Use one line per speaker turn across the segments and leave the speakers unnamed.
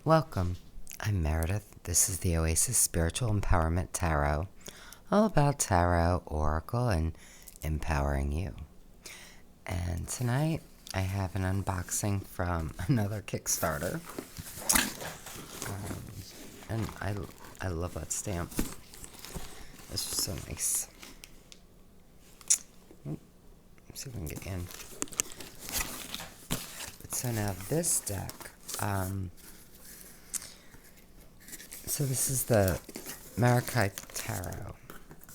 Welcome. I'm Meredith. This is the Oasis Spiritual Empowerment Tarot, all about tarot, oracle, and empowering you. And tonight I have an unboxing from another Kickstarter. And I love that stamp. It's just so nice. Let's see if we can get in. So now this deck, so this is the Meraki Tarot.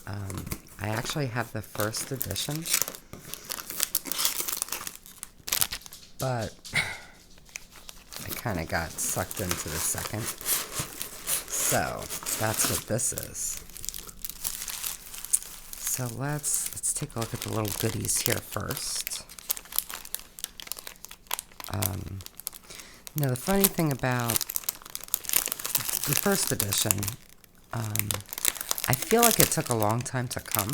I actually have the first edition, but I kind of got sucked into the second. So that's what this is. So let's take a look at the little goodies here first. Now the funny thing about the first edition, I feel like it took a long time to come,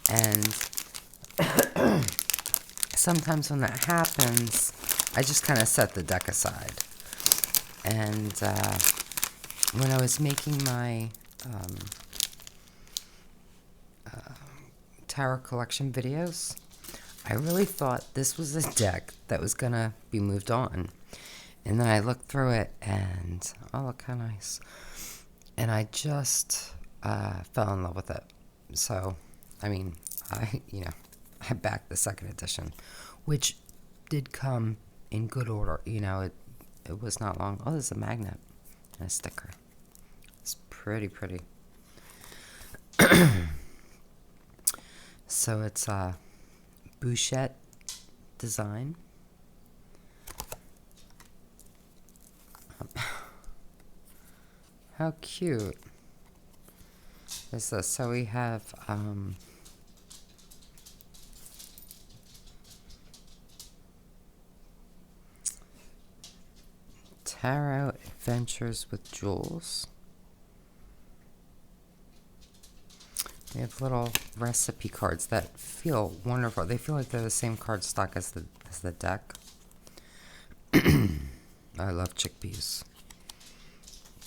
and sometimes when that happens, I just kind of set the deck aside. And when I was making my tarot collection videos, I really thought this was a deck that was gonna be moved on. And then I looked through it and, oh, look how nice. And I just fell in love with it. So, I mean, I backed the second edition, which did come in good order. It was not long. Oh, there's a magnet and a sticker. It's pretty. So it's a Bouchette design. How cute is this? So we have Tarot Adventures with Jewels. We have little recipe cards that feel wonderful. They feel like they're the same cardstock as the deck. I love chickpeas.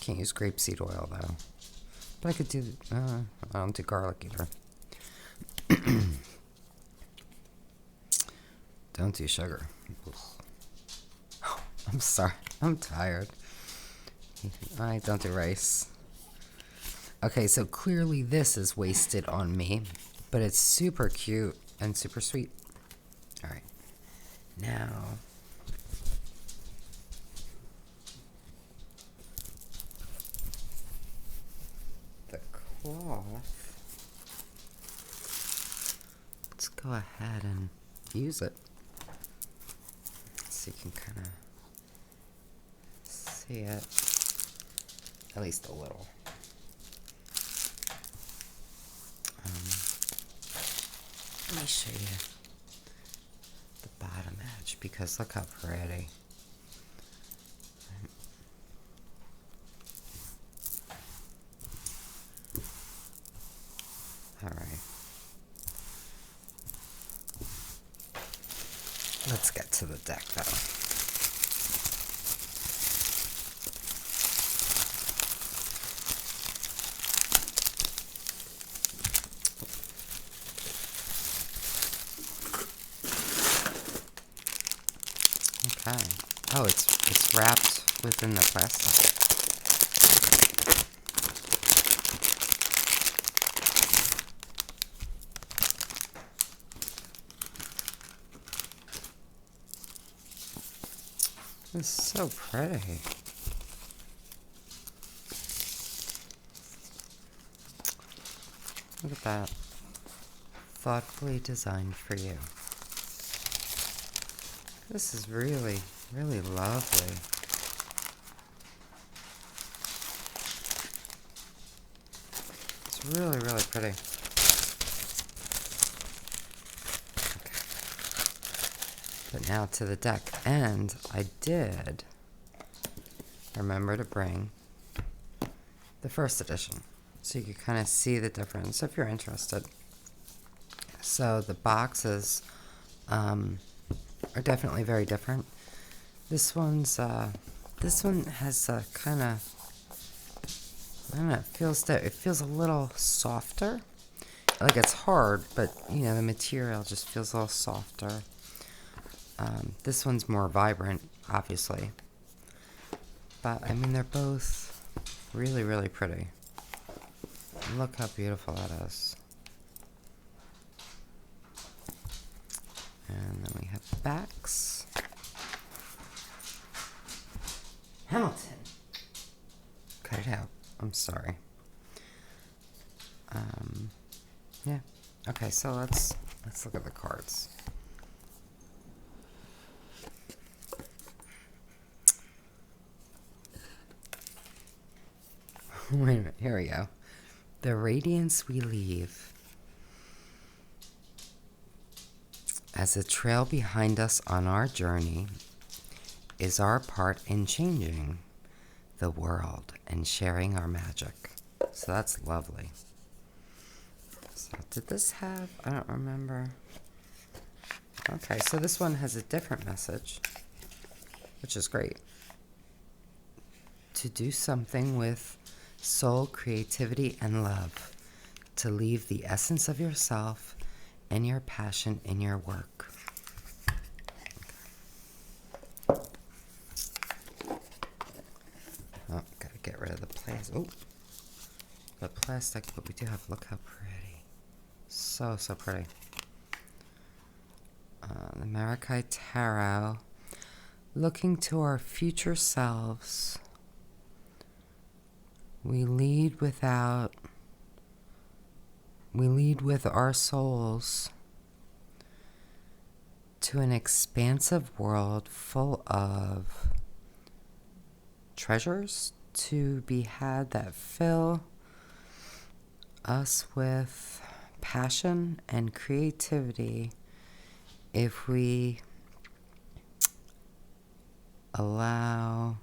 Can't use grapeseed oil though, but I could do. I don't do garlic either. Don't do sugar. Oh, I'm sorry. I'm tired. I don't do rice. Okay, so clearly this is wasted on me, but it's super cute and super sweet. All right, now the cloth. Let's go ahead and use it so you can kind of see it, at least a little. Let me show you the bottom edge, because look how pretty. All right. Let's get to the deck though. Okay. Oh, it's wrapped within the plastic. It's so pretty. Look at that. Thoughtfully designed for you. This is really lovely. It's really pretty. Okay. But now to the deck. And I did remember to bring the first edition, so you can kind of see the difference if you're interested. So the boxes are definitely very different. This one's This one has a kind of, I don't know, it feels a little softer. Like it's hard, but you know, the material just feels a little softer. This one's more vibrant, obviously. But I mean, they're both really, really pretty. Look how beautiful that is. And then we have backs. Hamilton. Cut it out. I'm sorry. Yeah. Okay, so let's look at the cards. Wait a minute. Here we go. The radiance we leave as a trail behind us on our journey is our part in changing the world and sharing our magic. So that's lovely. So did this have, I don't remember. Okay, so this one has a different message, which is great. To do something with soul, creativity, and love. To leave the essence of yourself and your passion in your work. Oh, gotta get rid of the plastic. Oh, the plastic, but we do have, look how pretty. So, so pretty. The Meraki Tarot. Looking to our future selves. We lead with our souls to an expansive world full of treasures to be had that fill us with passion and creativity if we allow.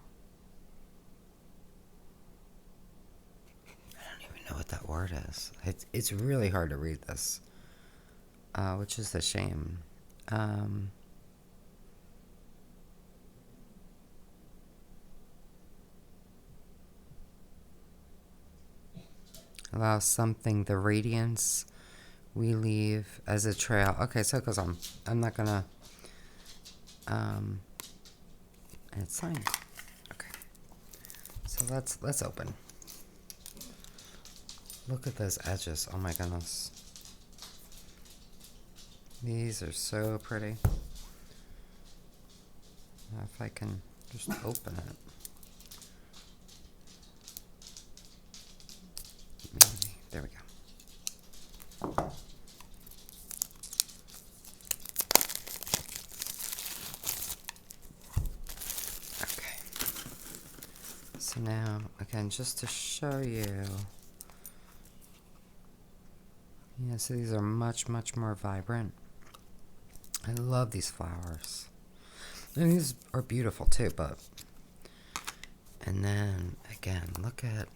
I don't even know what that word is. It's really hard to read this, which is a shame. Allow something, the radiance we leave as a trail. Okay, so it goes on. I'm not gonna. And it's signed. Okay. So let's open. Look at those edges. Oh my goodness. These are so pretty. If I can just open it. Maybe. There we go. Okay. So now, again, just to show you. Yeah, so these are much, much more vibrant. I love these flowers. And these are beautiful too, but. And then, again, look at.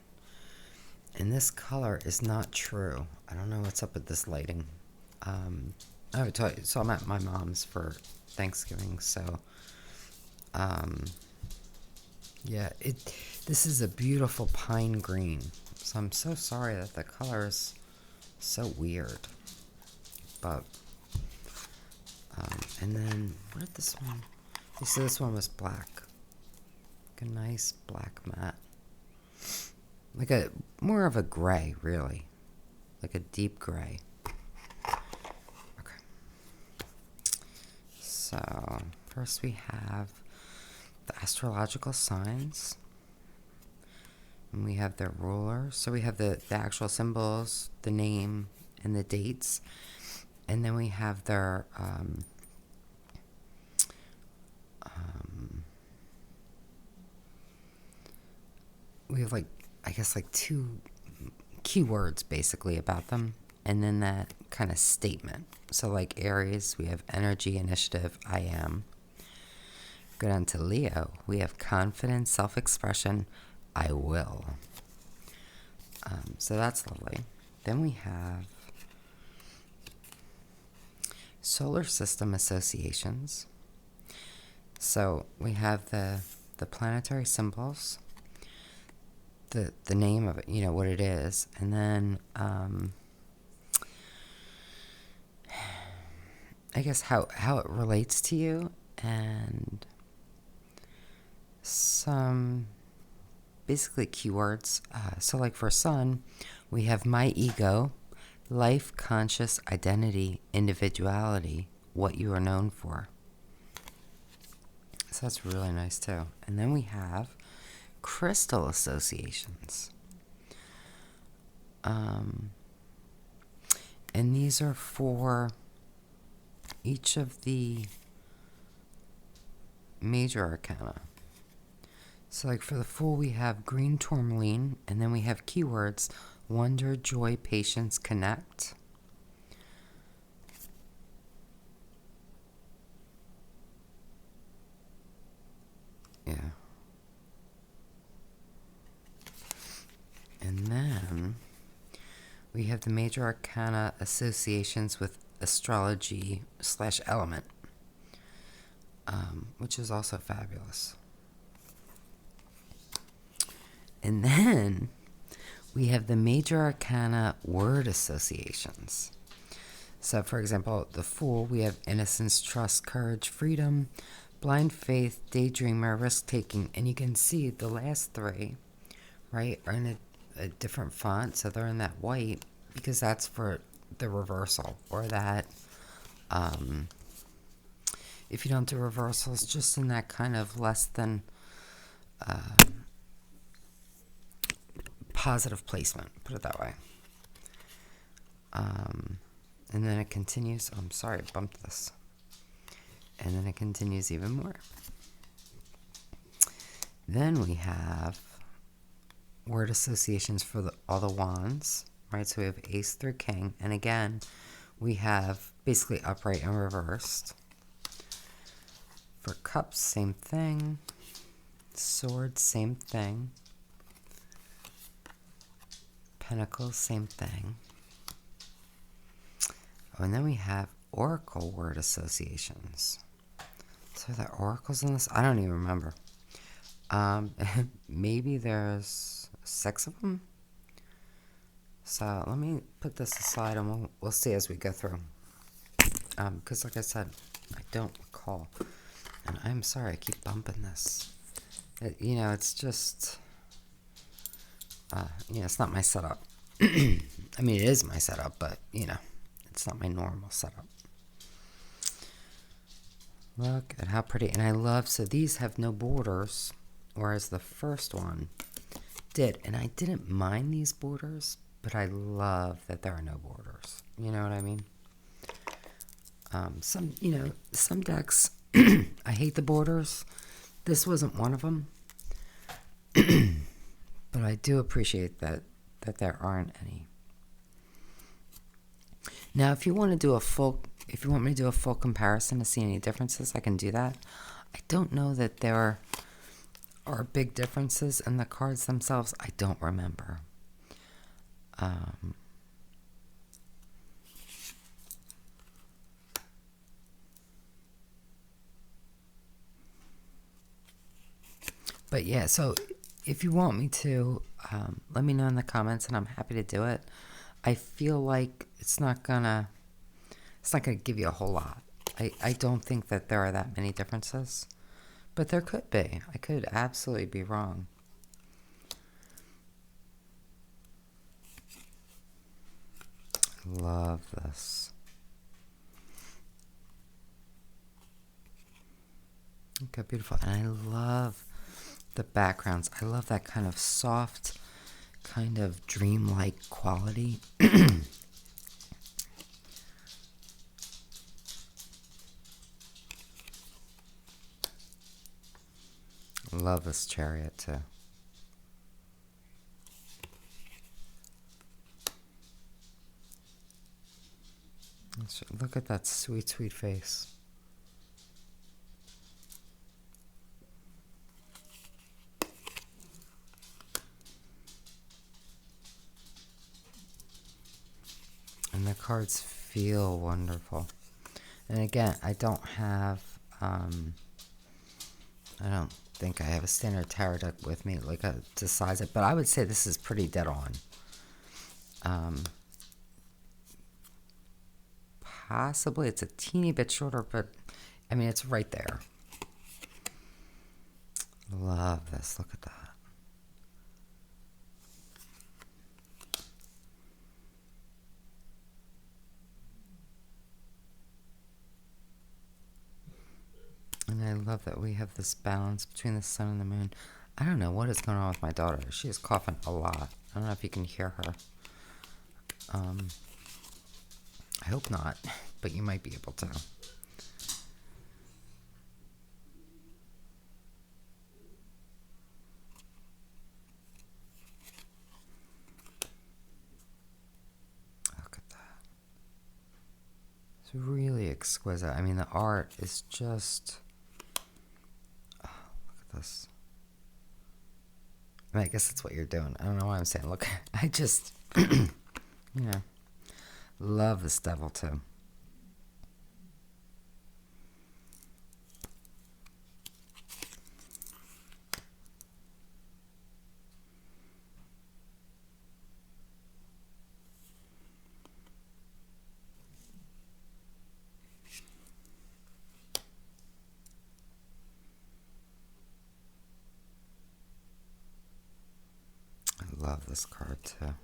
And this color is not true. I don't know what's up with this lighting. I would tell you, so I'm at my mom's for Thanksgiving, so. Yeah, this is a beautiful pine green. So I'm so sorry that the color is so weird. But, and then, what did this one? You see, this one was black. Like a nice black matte. Like a, more of a gray, really. Like a deep gray. Okay. So, first we have the astrological signs. And we have their rulers. So we have the actual symbols, the name, and the dates. And then we have their we have, like, I guess, like 2 keywords basically about them. And then that kind of statement. So like Aries, we have energy, initiative, I am. Go down to Leo. We have confidence, self-expression, I will. So that's lovely. Then we have solar system associations. So we have the the planetary symbols, the name of it, you know, what it is, and then I guess how it relates to you, and some basically keywords. So like for Sun, we have my ego, life, conscious, identity, individuality, what you are known for. So that's really nice too. And then we have crystal associations. And these are for each of the major arcana. So like for the Fool, we have green tourmaline, and then we have keywords: wonder, joy, patience, connect. Yeah. And then we have the major arcana associations with astrology / element, which is also fabulous. And then we have the major arcana word associations. So, for example, the Fool, we have innocence, trust, courage, freedom, blind faith, daydreamer, risk-taking. And you can see the last three, right, are in a different font. So they're in that white because that's for the reversal, or that if you don't do reversals, just in that kind of less than positive placement, put it that way. And then it continues. Oh, I'm sorry, I bumped this. And then it continues even more. Then we have word associations for all the wands, right? So we have ace through king. And again, we have basically upright and reversed. For cups, same thing. Swords, same thing. Pentacles, same thing. Oh, and then we have oracle word associations. So are there oracles in this? I don't even remember. Maybe there's 6 of them. So let me put this aside, and we'll see as we go through. Because like I said, I don't recall. And I'm sorry, I keep bumping this. You know, it's just... you know, it's not my setup. I mean, it is my setup, but, you know, it's not my normal setup. Look at how pretty. And I love, so these have no borders, whereas the first one did. And I didn't mind these borders, but I love that there are no borders. You know what I mean? Some, you know, some decks, I hate the borders. This wasn't one of them. But I do appreciate that there aren't any. Now, if you want me to do a full comparison to see any differences, I can do that. I don't know that there are big differences in the cards themselves. I don't remember. But yeah, so if you want me to, let me know in the comments, and I'm happy to do it. I feel like it's not gonna give you a whole lot. I don't think that there are that many differences, but there could be. I could absolutely be wrong. Love this. Okay, beautiful. And I love the backgrounds. I love that kind of soft, kind of dreamlike quality. Love this chariot too. Look at that sweet, sweet face. And the cards feel wonderful. And again, I don't have I don't think I have a standard tarot deck with me, like to size it, but I would say this is pretty dead on. Possibly it's a teeny bit shorter, but I mean, it's right there. Love this. Look at that. And I love that we have this balance between the sun and the moon. I don't know what is going on with my daughter. She is coughing a lot. I don't know if you can hear her. I hope not, but you might be able to. Look at that. It's really exquisite. I mean, the art is just... Oh, look at this. I mean, I guess that's what you're doing. I don't know why I'm saying, look, I just, you know, love this devil too. I love this card too.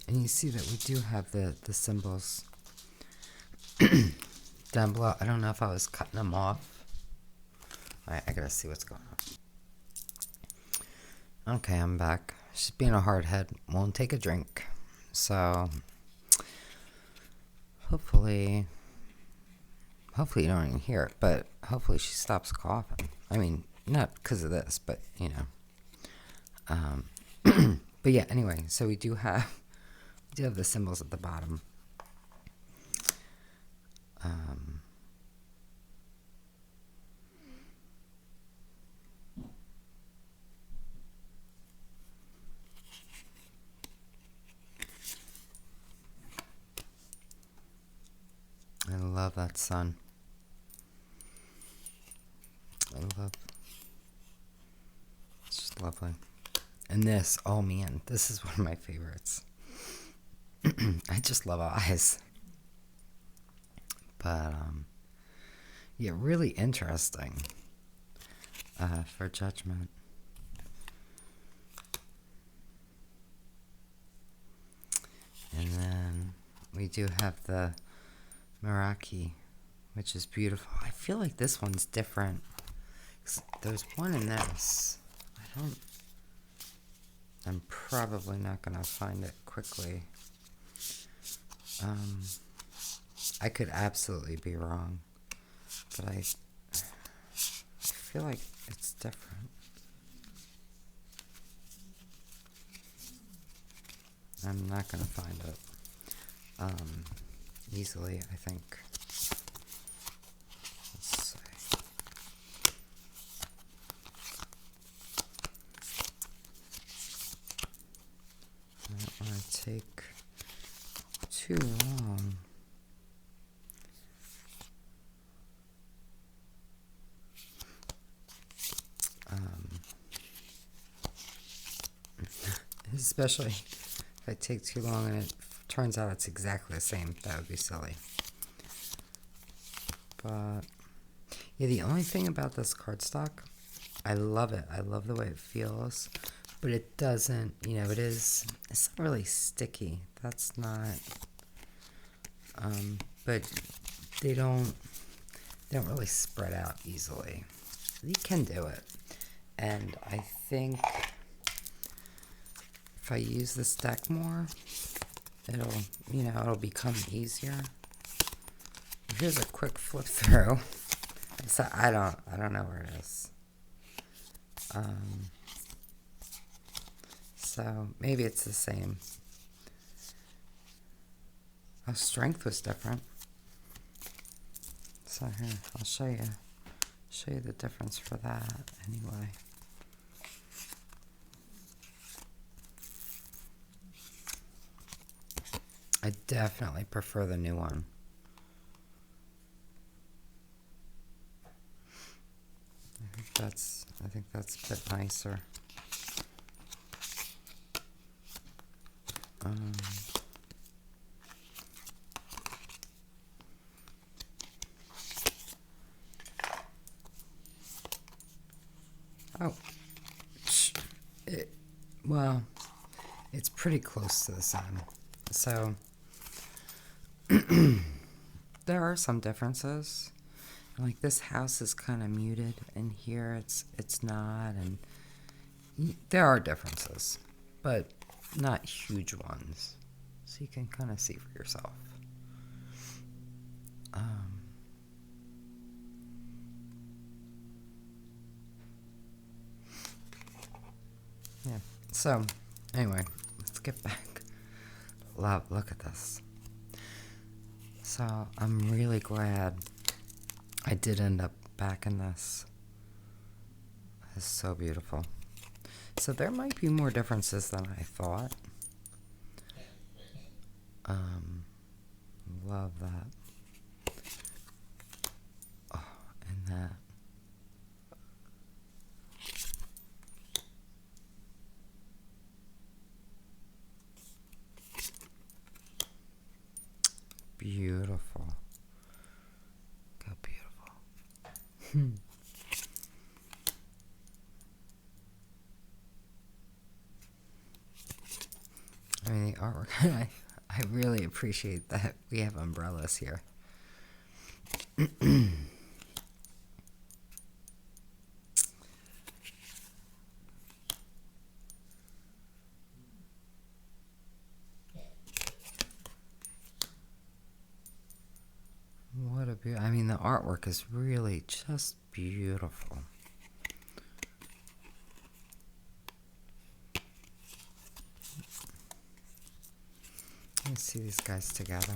And you see that we do have the symbols down below. I don't know if I was cutting them off. I gotta see what's going on. Okay, I'm back. She's being a hard head. Won't take a drink. So, hopefully you don't even hear it, but hopefully she stops coughing. I mean, not because of this, but, you know. But yeah, anyway, so we do have the symbols at the bottom. I love that sun. It's just lovely. And this, oh man, this is one of my favorites. I just love eyes. But, yeah, really interesting for Judgment. And then we do have the Meraki, which is beautiful. I feel like this one's different. There's one in this. I'm probably not going to find it quickly. I could absolutely be wrong, but I feel like it's different. I'm not going to find it easily, I think. Let's see. I don't want to take too long. Especially if I take too long and it turns out it's exactly the same. That would be silly. But yeah, the only thing about this cardstock, I love it. I love the way it feels, but it doesn't, it's not really sticky. That's not, but they don't really spread out easily. You can do it. And I think if I use this deck more, it'll become easier. Here's a quick flip through. So I don't know where it is. So maybe it's the same. Oh, strength was different. So here, I'll show you the difference for that anyway. I definitely prefer the new one. that's a bit nicer. Um, oh, well, it's pretty close to the sun, so there are some differences. Like this house is kind of muted, and here it's not, and there are differences, but not huge ones. So you can kind of see for yourself. Yeah. So, anyway, let's get back. Love, look at this. So, I'm really glad I did end up back in this. It's so beautiful. So, there might be more differences than I thought. Love that. Oh, and that. Beautiful. Look how beautiful. I mean, the artwork, I really appreciate that we have umbrellas here. What a beautiful, I mean, the artwork is really just beautiful. Let me see these guys together.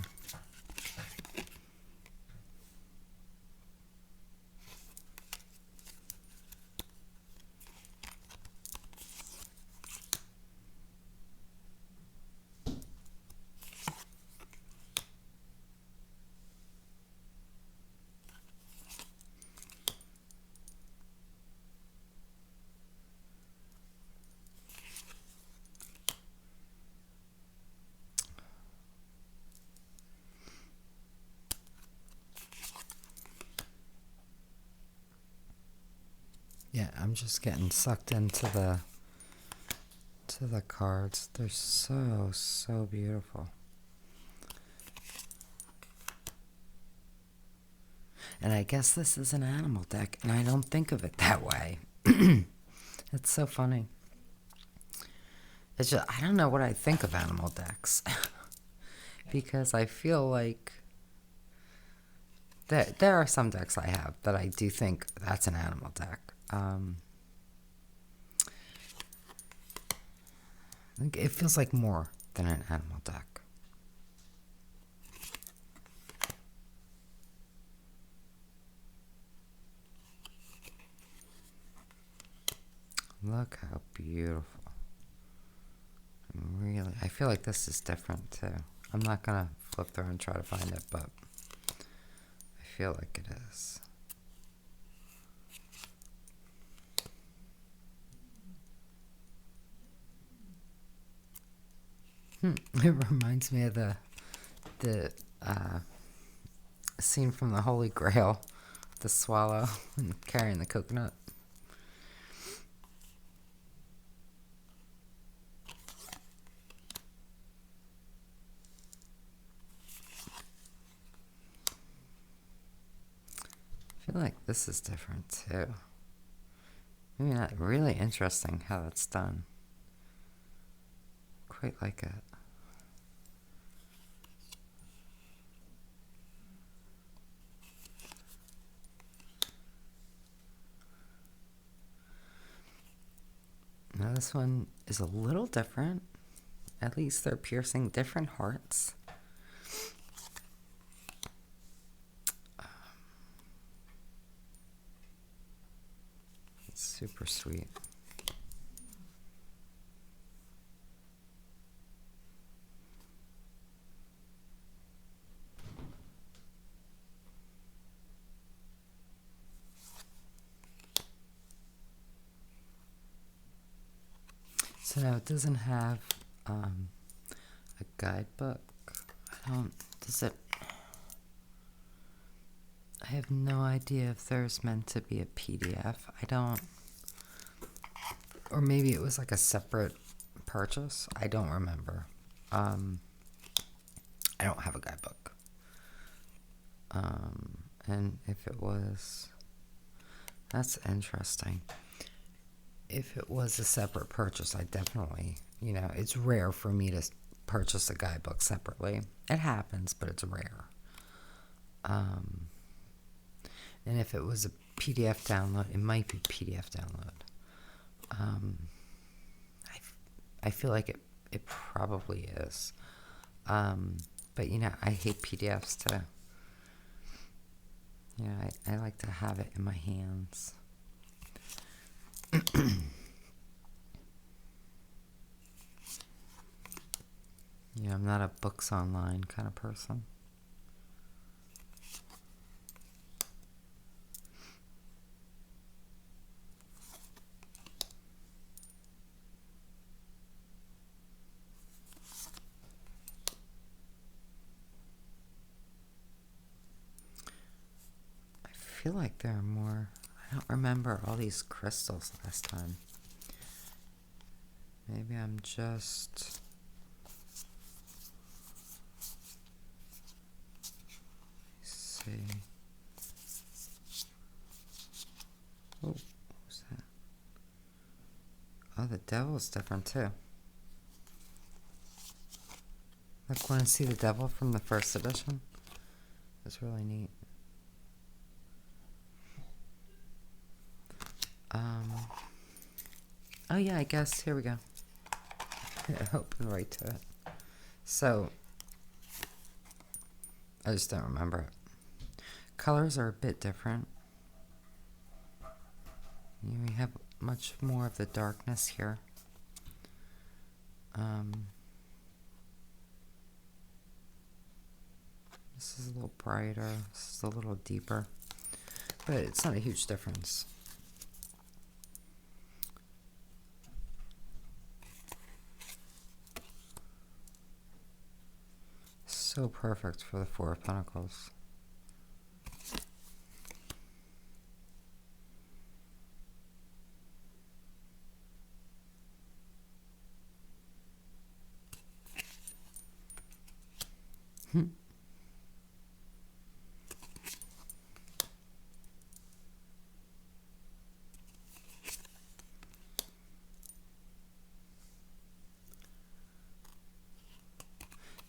Yeah, I'm just getting sucked into the cards. They're so beautiful. And I guess this is an animal deck, and I don't think of it that way. It's so funny. It's just, I don't know what I think of animal decks. Because I feel like there are some decks I have that I do think that's an animal deck. It feels like more than an animal deck. Look how beautiful. Really, I feel like this is different too. I'm not gonna flip through and try to find it, but I feel like it is. It reminds me of the scene from the Holy Grail, the swallow and carrying the coconut. I feel like this is different too. Maybe not really interesting how that's done. Quite like it. Now this one is a little different. At least they're piercing different hearts. It's super sweet. So now it doesn't have a guidebook. Does it? I have no idea if there's meant to be a PDF. I don't, or maybe it was like a separate purchase. I don't remember. I don't have a guidebook. And if it was, that's interesting. If it was a separate purchase, I definitely, it's rare for me to purchase a guidebook separately. It happens, but it's rare. And if it was a PDF download, it might be PDF download. I feel like it probably is. But I hate PDFs too. I like to have it in my hands. I'm not a books online kind of person. I feel like there are more. I don't remember all these crystals last time. Maybe I'm just... Let's see. Oh, what was that? Oh, the devil's different too. Look, want to see the devil from the first edition? It's really neat. Oh yeah, I guess, here we go. Open right to it. So, I just don't remember it. Colors are a bit different. We have much more of the darkness here. This is a little brighter. This is a little deeper. But it's not a huge difference. So perfect for the Four of Pentacles.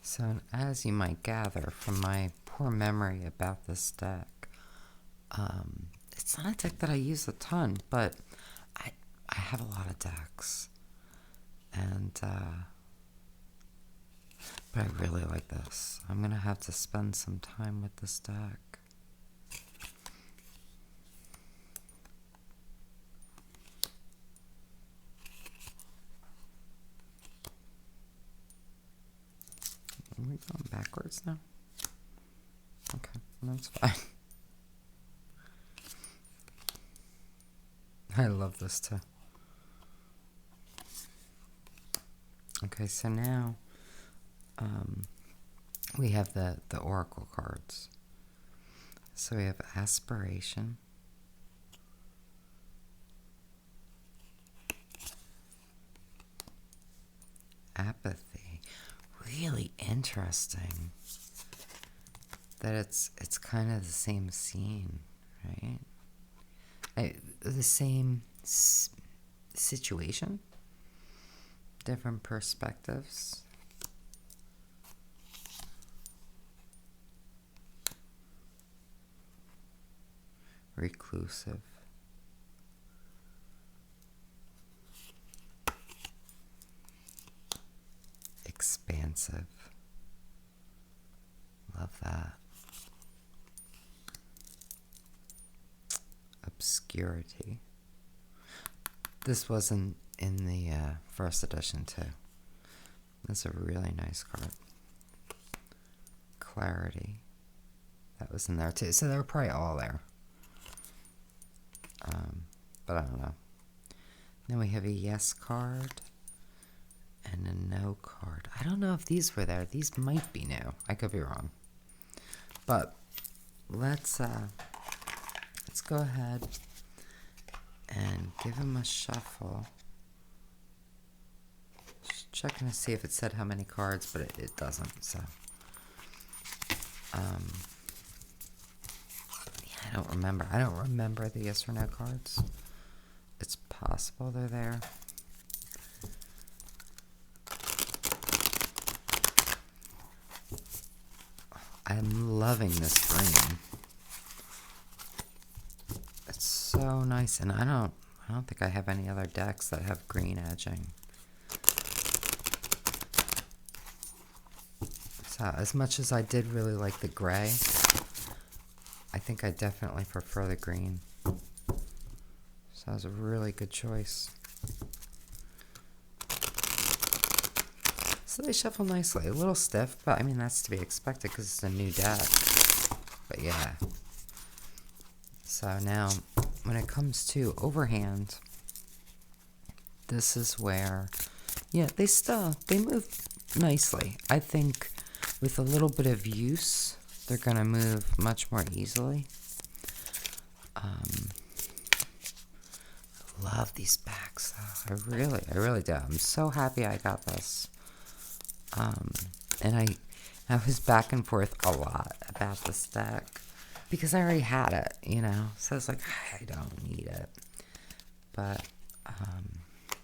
So, as you might gather from my poor memory about this deck, it's not a deck that I use a ton, but I have a lot of decks, and but I really like this. I'm gonna have to spend some time with this deck. Are we going backwards now? Okay, that's fine. I love this too. Okay, so now we have the oracle cards. So we have aspiration, apathy. Really interesting that it's kind of the same scene, right? The same situation, different perspectives. Reclusive. Expansive. Love that. Obscurity. This wasn't in the first edition too. That's a really nice card. Clarity. That was in there too. So they were probably all there. But I don't know. Then we have a yes card. and a no card. I don't know if these were there. These might be new. I could be wrong. But let's go ahead and give him a shuffle. Just checking to see if it said how many cards, but it doesn't. So, yeah, I don't remember. I don't remember the yes or no cards. It's possible they're there. I'm loving this green. It's so nice, and I don't think I have any other decks that have green edging. So as much as I did really like the gray, I think I definitely prefer the green. So that was a really good choice. So they shuffle nicely. A little stiff, but I mean, that's to be expected because it's a new deck. But yeah. So now, when it comes to overhand, this is where, yeah, they move nicely. I think with a little bit of use, they're going to move much more easily. I love these backs, though. I really do. I'm so happy I got this. And I was back and forth a lot about this deck because I already had it, you know. So I was like, I don't need it. But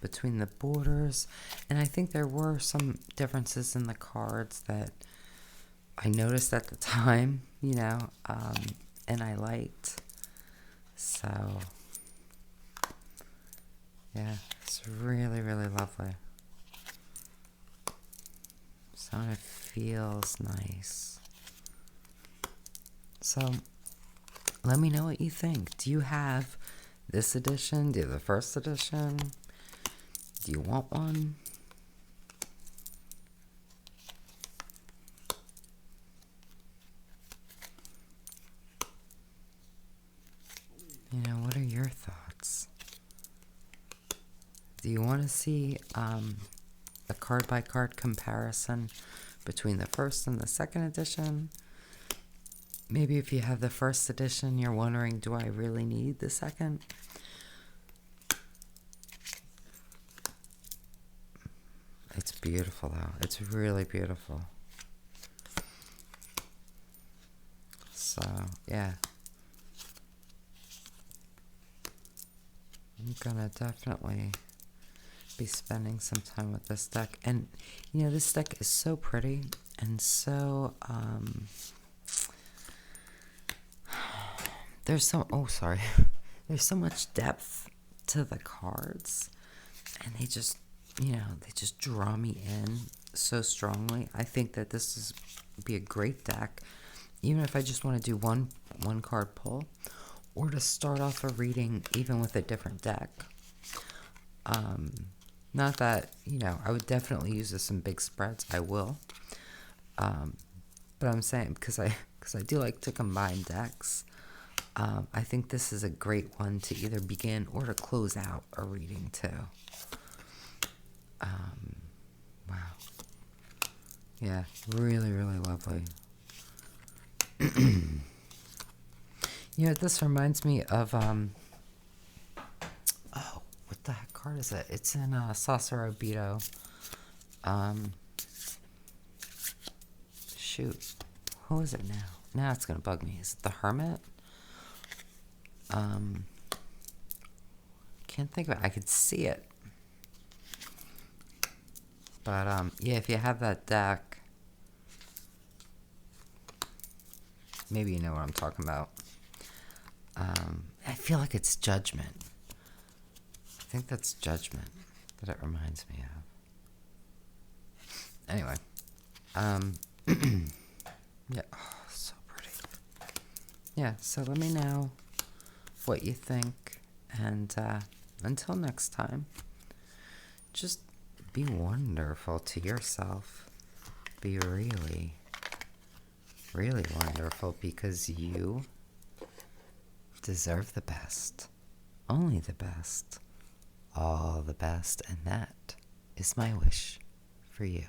between the borders, and I think there were some differences in the cards that I noticed at the time, you know, and I liked. So, yeah, it's really, really lovely. So it feels nice. So let me know what you think. Do you have this edition? Do you have the first edition? Do you want one? You know, what are your thoughts? Do you want to see a card-by-card comparison between the first and the second edition? Maybe if you have the first edition, you're wondering, do I really need the second? It's beautiful, though. It's really beautiful. So, yeah. I'm gonna definitely be spending some time with this deck. And, you know, this deck is so pretty and so, there's so, oh, sorry. There's so much depth to the cards. And they just, you know, they just draw me in so strongly. I think that this is be a great deck, even if I just want to do one card pull, or to start off a reading even with a different deck. Not that, you know, I would definitely use this in big spreads. I will. But I'm saying, because I do like to combine decks, I think this is a great one to either begin or to close out a reading too. Wow. Yeah, really, really lovely. You know, this reminds me of, oh, what the heck card is it? It's in Sasaro Bito. Shoot. Who is it now? Now it's going to bug me. Is it the Hermit? Can't think of it. I could see it. But, yeah, if you have that deck, maybe you know what I'm talking about. I feel like it's Judgment. I think that's Judgment that it reminds me of. Anyway. Yeah. Oh, so pretty. Yeah, so let me know what you think. And until next time, just be wonderful to yourself. Be really, really wonderful, because you deserve the best. Only the best. All the best. And that is my wish for you.